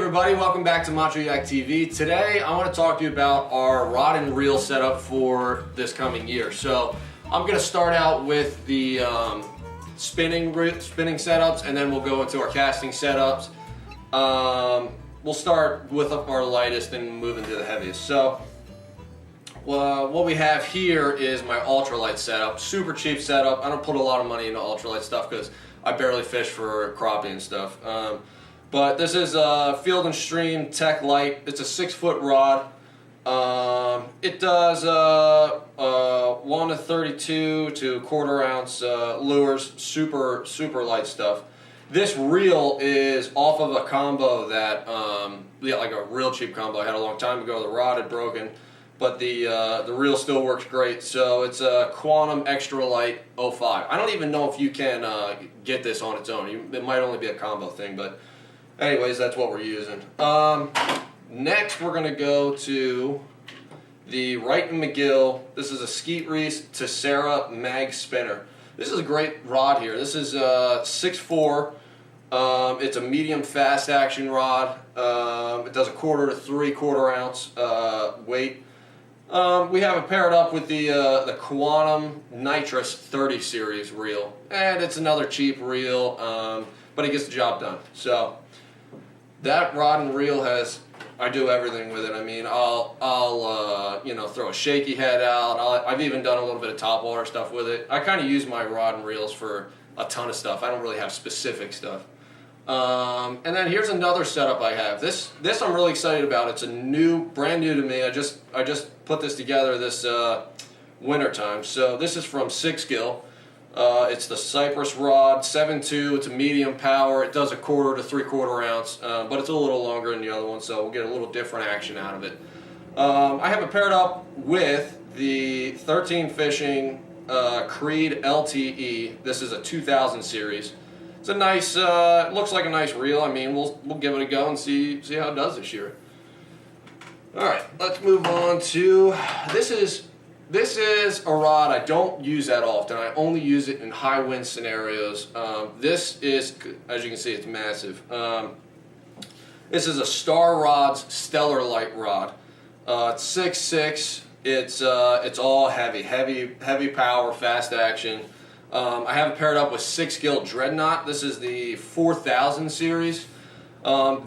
everybody, welcome back to Macho Yak TV. Today I want to talk to you about our rod and reel setup for this coming year. So I'm going to start out with the spinning setups, and then we'll go into our casting setups. We'll start with our lightest and move into the heaviest. So what we have here is my ultralight setup. Super cheap setup. I don't put a lot of money into ultralight stuff because I barely fish for crappie and stuff. But this is a Field & Stream Tech Light. It's a 6-foot rod. It does 1 to 32 to 1/4 ounce lures. Super light stuff. This reel is off of a combo that, like a real cheap combo I had a long time ago. The rod had broken, but the reel still works great. So it's a Quantum Extra Light 05. I don't even know if you can get this on its own. It might only be a combo thing, but anyways, that's what we're using. Next, we're going to go to the Wright & McGill. This is a Skeet Reese Tessera Mag Spinner. This is a great rod here. This is 6'4". It's a medium fast action rod. It does a 1/4 to 3/4 ounce weight. We have it paired up with the Quantum Nitrous 30 series reel, and it's another cheap reel, but it gets the job done. So that rod and reel I do everything with it. I mean, I'll throw a shaky head out. I've even done a little bit of topwater stuff with it. I kind of use my rod and reels for a ton of stuff. I don't really have specific stuff. And then here's another setup I have. This I'm really excited about. It's brand new to me. I just put this together this winter time. So this is from Six Gill. It's the Cypress rod, 7.2. It's a medium power. It does a 1/4 to 3/4 ounce, but it's a little longer than the other one, so we'll get a little different action out of it. I have it paired up with the 13 Fishing Creed LTE. This is a 2000 series. It's a nice. It looks like a nice reel. I mean, we'll give it a go and see how it does this year. All right, let's move on to This is a rod I don't use that often. I only use it in high wind scenarios. This is, as you can see, it's massive. This is a Star Rods Stellar Light rod. It's 6'6". It's all heavy power, fast action. I have it paired up with Six Gill Dreadnought. This is the 4000 series.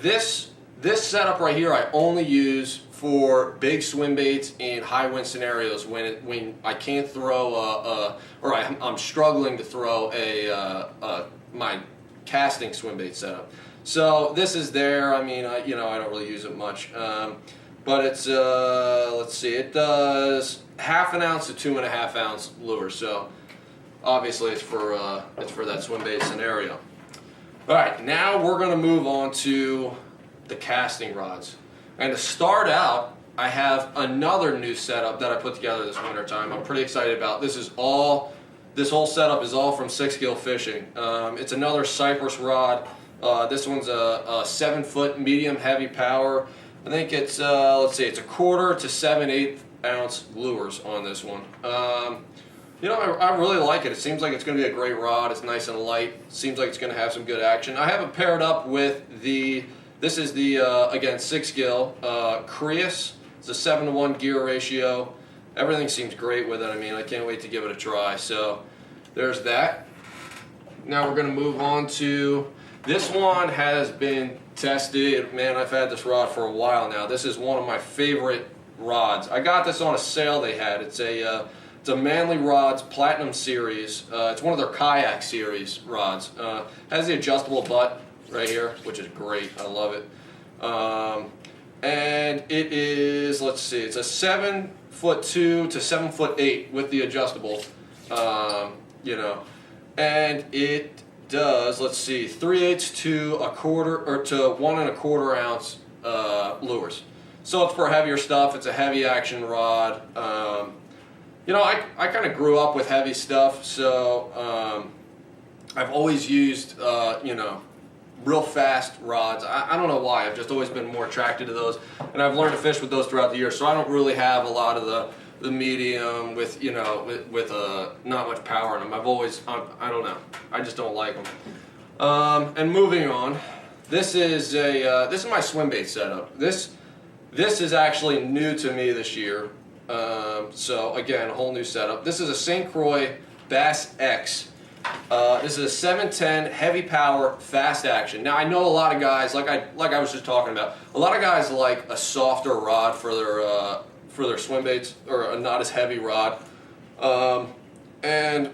This setup right here I only use for big swim baits in high wind scenarios when I can't throw or I'm struggling to throw my casting swim bait setup. So this is there. I mean, I don't really use it much, but it's let's see, it does 1/2 ounce to 2.5 ounce lure. So obviously it's for that swim bait scenario. All right, now we're going to move on to the casting rods. And to start out, I have another new setup that I put together this winter time. I'm pretty excited about. This whole setup is all from Six Gill Fishing. It's another Cypress rod. This one's a 7-foot medium heavy power. I think it's let's see, it's a 1/4 to 7/8 ounce lures on this one. I really like it. It seems like it's going to be a great rod. It's nice and light. Seems like it's going to have some good action. I have it paired up with this is the, again, Six Gill Creus. It's a 7-to-1 gear ratio. Everything seems great with it. I mean, I can't wait to give it a try. So there's that. Now we're going to move on to, this one has been tested. Man, I've had this rod for a while now. This is one of my favorite rods. I got this on a sale they had. It's a Manly Rods Platinum Series. It's one of their Kayak Series rods. Has the adjustable butt right here, which is great. I love it. And it is, let's see, it's a 7'2" to 7'8" with the adjustable, and it does, let's see, 3/8 to 1/4 or to 1 1/4 ounce lures. So it's for heavier stuff. It's a heavy action rod. I kind of grew up with heavy stuff, so I've always used, real fast rods. I don't know why. I've just always been more attracted to those, and I've learned to fish with those throughout the year. So I don't really have a lot of the medium with not much power in them. I don't know. I just don't like them. And moving on, This is my swim bait setup. This is actually new to me this year. So again, a whole new setup. This is a St. Croix Bass X. This is a 710 heavy power fast action. Now I know a lot of guys, like I was just talking about, a lot of guys like a softer rod for their swim baits, or a not as heavy rod. And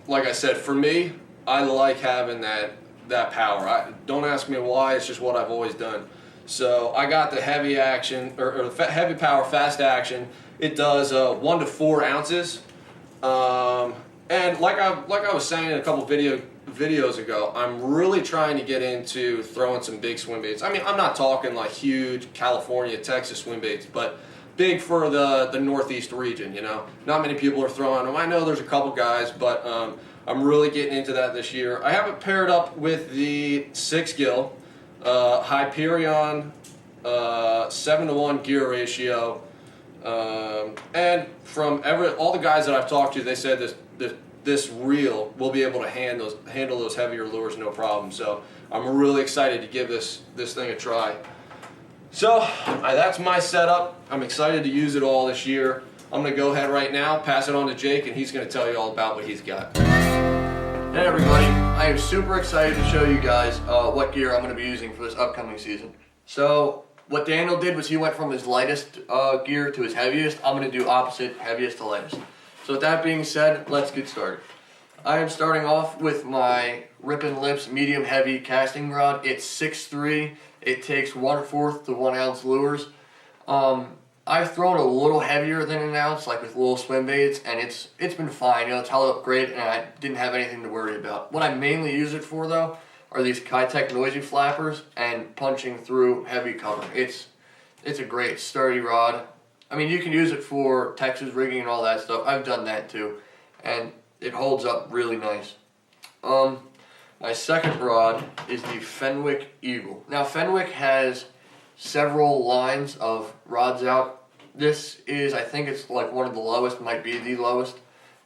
like I said, for me, I like having that power. Don't ask me why, it's just what I've always done. So I got the heavy action, or heavy power fast action. It does 1 to 4 ounces. And like I was saying in a couple videos ago, I'm really trying to get into throwing some big swim baits. I mean, I'm not talking like huge California, Texas swim baits, but big for the Northeast region, you know. Not many people are throwing them. I know there's a couple guys, but I'm really getting into that this year. I have it paired up with the 6-gill Hyperion 7-to-1 gear ratio. And from all the guys that I've talked to, they said this reel will be able to handle those heavier lures no problem. So I'm really excited to give this thing a try. So that's my setup. I'm excited to use it all this year. I'm going to go ahead right now, pass it on to Jake, and he's going to tell you all about what he's got. Hey everybody, I am super excited to show you guys what gear I'm going to be using for this upcoming season. So what Daniel did was he went from his lightest gear to his heaviest. I'm going to do opposite, heaviest to lightest. So with that being said, let's get started. I am starting off with my Rippin' Lips medium heavy casting rod. It's 6'3". It takes 1/4 to 1 ounce lures. I've thrown a little heavier than an ounce, like with little swim baits, and it's been fine. You know, it's held up great, and I didn't have anything to worry about. What I mainly use it for, though, are these Keitech noisy flappers and punching through heavy cover. It's a great sturdy rod. I mean, you can use it for Texas rigging and all that stuff. I've done that too, and it holds up really nice. My second rod is the Fenwick Eagle. Now, Fenwick has several lines of rods out. This is, I think it's like one of the lowest, might be the lowest.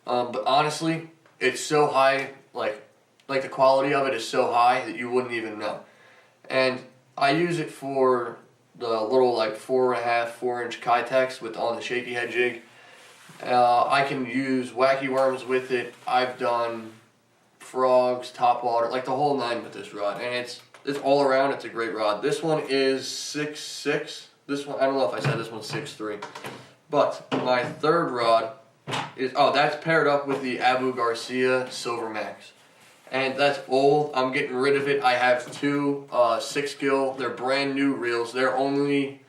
But honestly, it's so high, like the quality of it is so high that you wouldn't even know. And I use it for the little like 4.5, 4-inch Keitechs on the shaky head jig. I can use wacky worms with it. I've done frogs, topwater, like the whole 9 with this rod, and it's all around. It's a great rod. This one is 6'6". This one, I don't know if I said this one's 6'3", but my third rod is that's paired up with the Abu Garcia Silver Max, and that's old. I'm getting rid of it. I have 2 6-gill. They're brand new reels. They're only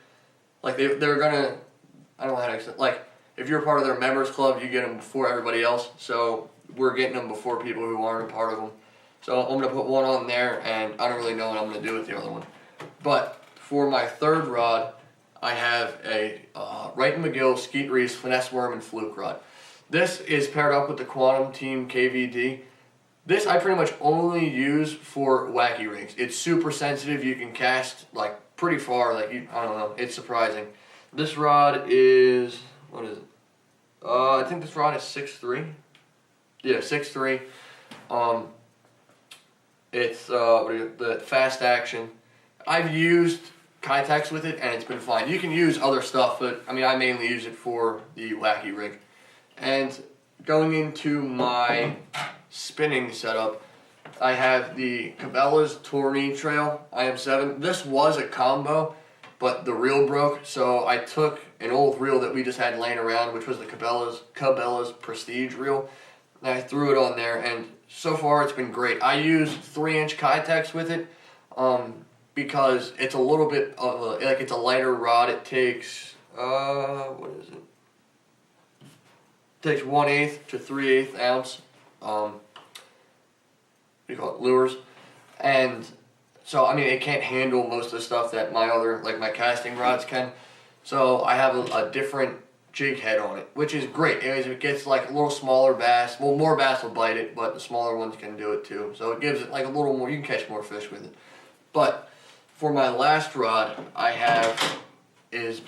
like they're gonna, I don't know how to explain. Like if you're part of their members club, you get them before everybody else. So we're getting them before people who aren't a part of them. So I'm going to put one on there, and I don't really know what I'm going to do with the other one. But for my third rod, I have a Wright & McGill Skeet Reese Finesse Worm and Fluke rod. This is paired up with the Quantum Team KVD. This I pretty much only use for wacky rigs. It's super sensitive. You can cast like pretty far. Like I don't know. It's surprising. This rod is, what is it? I think this rod is 6'3". Yeah, 6'3". It's the fast action. I've used Keitechs with it, and it's been fine. You can use other stuff, but I mean, I mainly use it for the wacky rig. And going into my spinning setup, I have the Cabela's Tourney Trail IM7. This was a combo, but the reel broke, so I took an old reel that we just had laying around, which was the Cabela's Prestige reel, and I threw it on there, and so far it's been great. I use 3-inch Keitechs with it because it's a little bit of it's a lighter rod. It takes, what is it? It takes 1/8 to 3/8 ounce, what do you call it, lures. And so, I mean, it can't handle most of the stuff that my other, like my casting rods can. So I have a different jig head on it, which is great. Anyways, it gets like a little smaller bass. Well, more bass will bite it, but the smaller ones can do it too. So it gives it like a little more, you can catch more fish with it. But for my last rod, I have is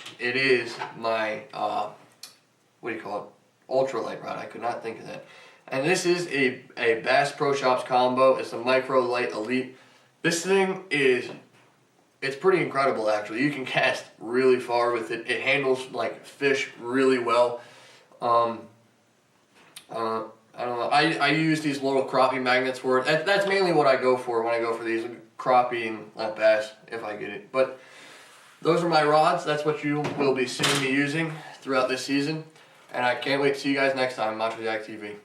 my, what do you call it? Ultralight rod. I could not think of that. And this is a Bass Pro Shops combo. It's a Micro Light Elite. This thing is it's pretty incredible actually. You can cast really far with it. It handles like fish really well. I don't know. I use these little crappie magnets for it. That's mainly what I go for when I go for these crappie and bass if I get it. But those are my rods. That's what you will be seeing me using throughout this season. And I can't wait to see you guys next time. Macho Jack TV.